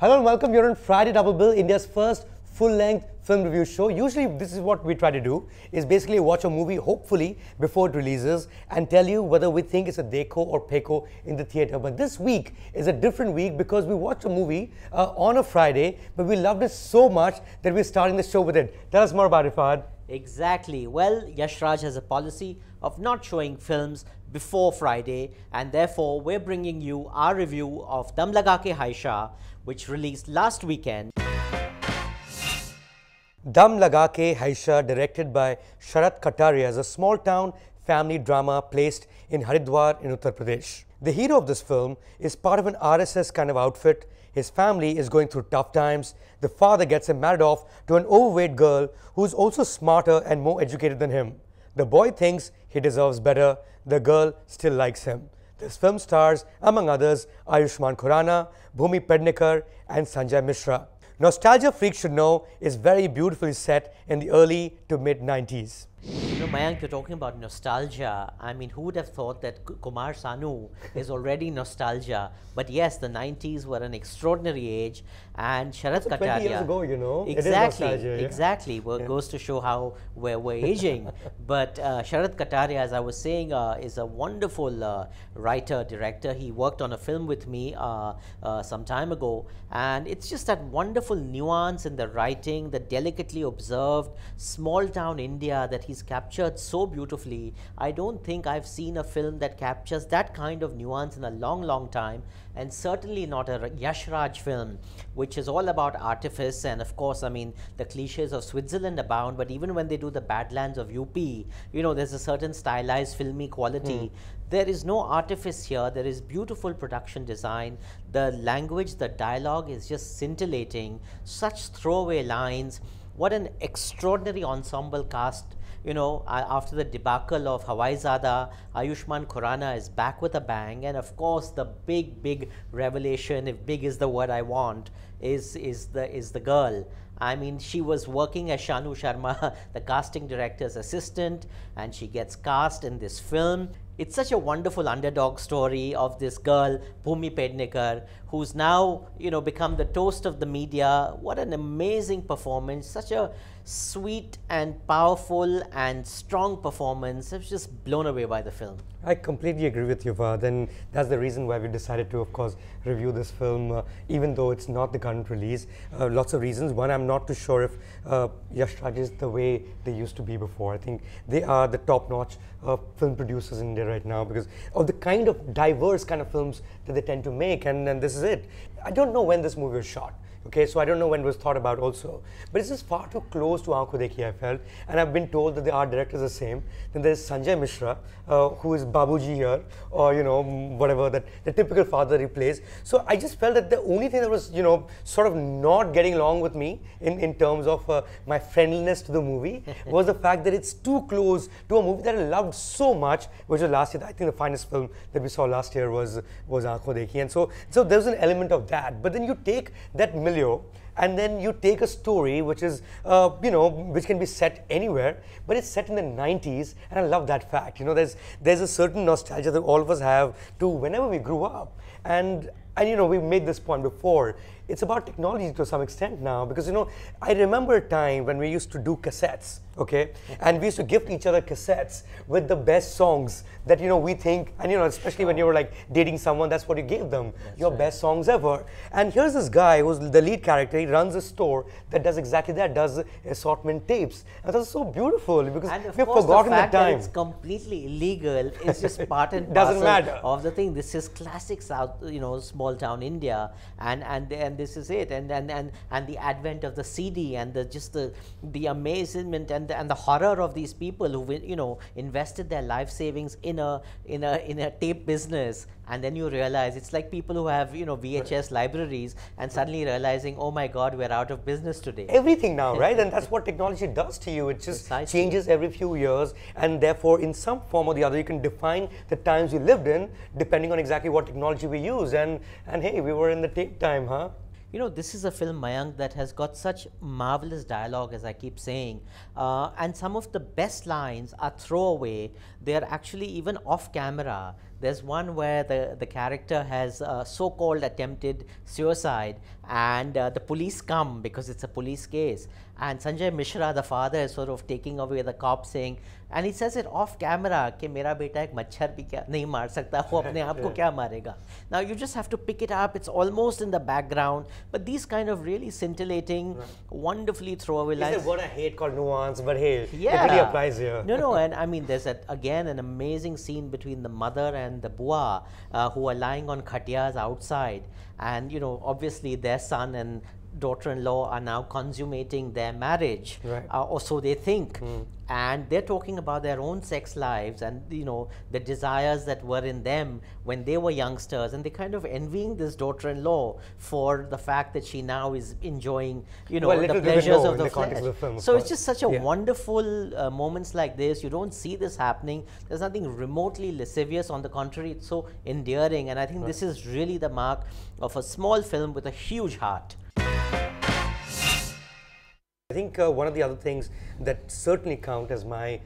Hello and welcome. You're on Friday Double Bill, India's first full-length film review show. Usually this is what we try to do, is basically watch a movie, hopefully, before it releases and tell you whether we think it's a Dekho or Pheko in the theatre. But this week is a different week because we watched a movie on a Friday, but we loved it so much that we're starting the show with it. Tell us more about it, Fahad. Exactly. Well, Yash Raj has a policy of not showing films before Friday, and therefore we're bringing you our review of Dum Lagake Haisha, which released last weekend. Dum Lagake Haisha, directed by Sharat Katariya, is a small-town family drama placed in Haridwar in Uttar Pradesh. The hero of this film is part of an RSS kind of outfit. His family is going through tough times. The father gets him married off to an overweight girl who is also smarter and more educated than him. The boy thinks he deserves better. The girl still likes him. This film stars, among others, Ayushmann Khurrana, Bhumi Pednekar and Sanjay Mishra. Nostalgia freaks should know is very beautifully set in the early to mid-90s. You know, Mayank, you're talking about nostalgia. I mean, who would have thought that Kumar Sanu is already nostalgia? But yes, the 90s were an extraordinary age, and Sharat Katariya. 20 years ago, you know. Exactly, it is nostalgia, exactly. Well, goes to show how we're aging. But Sharat Katariya, as I was saying, is a wonderful writer, director. He worked on a film with me some time ago, and it's just that wonderful nuance in the writing, the delicately observed small town India that he's captured so beautifully. I don't think I've seen a film that captures that kind of nuance in a long time, and certainly not a Yash Raj film, which is all about artifice. And of course, I mean, the cliches of Switzerland abound, but even when they do the Badlands of UP, you know, there's a certain stylized filmy quality. There is no artifice here. There is beautiful production design. The language, the dialogue is just scintillating. Such throwaway lines. What an extraordinary ensemble cast. You know, after the debacle of Hawaizada, Ayushmann Khurrana is back with a bang, and of course the big revelation, if big is the word I want, is the girl. I mean, she was working as Shanu Sharma, the casting director's assistant, and she gets cast in this film. It's such a wonderful underdog story of this girl, Bhumi Pednekar, who's now, you know, become the toast of the media. What an amazing performance, such a sweet and powerful and strong performance. I was just blown away by the film. I completely agree with you, Fahad, and that's the reason why we decided to, of course, review this film, even though it's not the current release. Lots of reasons. One, I'm not too sure if Yash Raj is the way they used to be before. I think they are the top-notch film producers in India right now because of the kind of diverse kind of films that they tend to make, and this is it. I don't know when this movie was shot. Okay, so I don't know when it was thought about also, but it's just far too close to Aankho Dekhi, I felt, and I've been told that the art director is the same. Then there's Sanjay Mishra, who is Babuji here, or you know, whatever, that the typical father he plays. So I just felt that the only thing that was, you know, sort of not getting along with me in terms of my friendliness to the movie was the fact that it's too close to a movie that I loved so much, which was last year. I think the finest film that we saw last year was Aankho Dekhi, and so there's an element of that. But then you take that and then you take a story which is, you know, which can be set anywhere, but it's set in the 90s, and I love that fact. You know, there's a certain nostalgia that all of us have to whenever we grew up, and you know, we made this point before. It's about technology to some extent now, because you know, I remember a time when we used to do cassettes, okay, and we used to gift each other cassettes with the best songs that, you know, we think, and you know, especially when you were like dating someone, that's what you gave them, your best songs ever. And here's this guy who's the lead character. He runs a store that does exactly that, does assortment tapes, and that's so beautiful because we've forgotten the time. That it's completely illegal is just part and Doesn't parcel matter. of the thing. This is classic South, you know, small town India, and this is it, and the advent of the CD and the amazement and the horror of these people who, you know, invested their life savings in a tape business, and then you realize it's like people who have, you know, VHS libraries and suddenly realizing, oh my God, we're out of business today. Everything now, right? And that's what technology does to you. It just changes every few years, and therefore in some form or the other you can define the times you lived in depending on exactly what technology we use. And hey, we were in the tape time, huh? You know, this is a film, Mayank, that has got such marvelous dialogue, as I keep saying, and some of the best lines are throwaway. They are actually even off camera. There's one where the character has so-called attempted suicide, and the police come because it's a police case. And Sanjay Mishra, the father, is sort of taking away the cop, saying, and he says it off camera, कि मेरा बेटा एक मच्छर भी क्या नहीं मार सकता, वो अपने आप को क्या मारेगा. Now you just have to pick it up. It's almost in the background, but these kind of really scintillating, wonderfully throwaway lines. Is there what I hate called nuance, but hey, yeah, it really applies here. No, and I mean, there's again an amazing scene between the mother and the bua who are lying on khatiyas outside, and obviously their son and daughter-in-law are now consummating their marriage, right. Or so they think. And they're talking about their own sex lives and the desires that were in them when they were youngsters, and they're kind of envying this daughter-in-law for the fact that she now is enjoying the pleasures of the flesh. So it's just such a wonderful moments like this. You don't see this happening. There's nothing remotely lascivious. On the contrary, it's so endearing, and I think this is really the mark of a small film with a huge heart. I think one of the other things that certainly count as my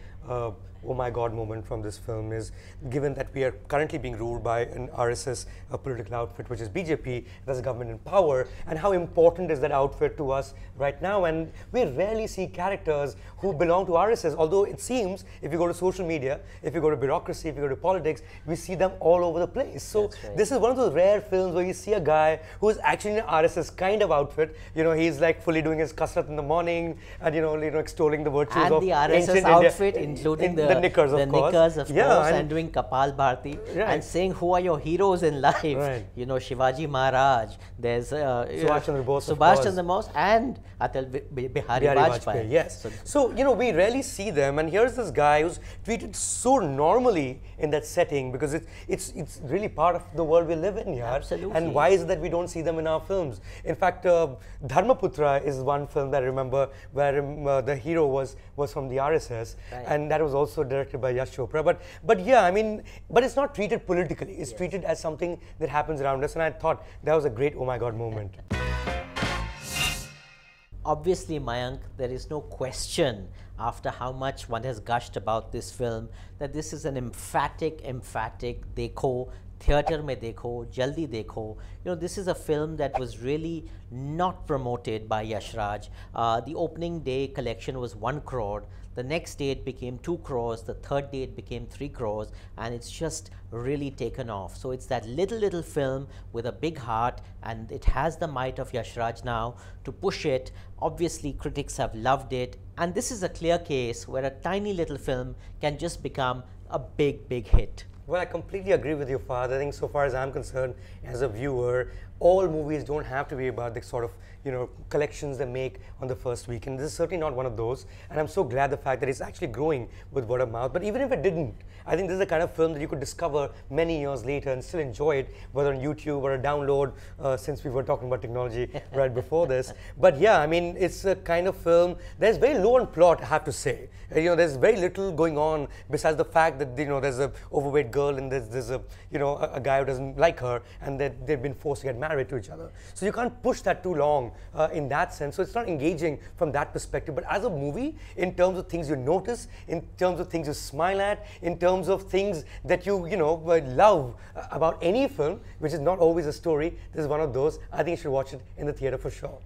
oh my God moment from this film is, given that we are currently being ruled by an RSS political outfit, which is BJP, that's a government in power, and how important is that outfit to us right now. And we rarely see characters who belong to RSS, although it seems, if you go to social media, if you go to bureaucracy, if you go to politics, we see them all over the place. So this is one of those rare films where you see a guy who is actually in an RSS kind of outfit. He's like fully doing his kasrat in the morning and extolling the virtues of the RSS outfit, including the knickers, of course, and doing Kapal Bharti, and saying who are your heroes in life. Shivaji Maharaj, there's Subhash Chandra Bose, and Atal Bihari Vajpayee. Yes. So we rarely see them, and here's this guy who's treated so normally in that setting, because it's really part of the world we live in here. Absolutely. And why is it that we don't see them in our films? In fact, Dharmaputra is one film that I remember where the hero was from the RSS, and that was also directed by Yash Chopra. But yeah, I mean, but it's not treated politically. It's treated as something that happens around us, and I thought that was a great oh my God moment. Obviously, Mayank, there is no question, after how much one has gushed about this film, that this is an emphatic Dekho, theatre mein dekho, jaldi dekho. This is a film that was really not promoted by Yash Raj. The opening day collection was 1 crore. The next day it became 2 crores. The third day it became 3 crores, and it's just really taken off. So it's that little film with a big heart, and it has the might of Yash Raj now to push it. Obviously, critics have loved it, and this is a clear case where a tiny little film can just become a big hit. Well, I completely agree with you, Fahad. I think so far as I'm concerned, as a viewer, all movies don't have to be about the sort of collections they make on the first weekend. This is certainly not one of those, and I'm so glad the fact that it's actually growing with word of mouth. But even if it didn't, I think this is the kind of film that you could discover many years later and still enjoy it, whether on YouTube or a download, since we were talking about technology right before this. But yeah, I mean, it's a kind of film that's very low on plot, I have to say. There's very little going on besides the fact that there's a overweight girl and there's a a guy who doesn't like her, and that they've been forced to get married to each other. So you can't push that too long in that sense. So it's not engaging from that perspective. But as a movie, in terms of things you notice, in terms of things you smile at, in terms of things that you love about any film, which is not always a story, this is one of those. I think you should watch it in the theater for sure.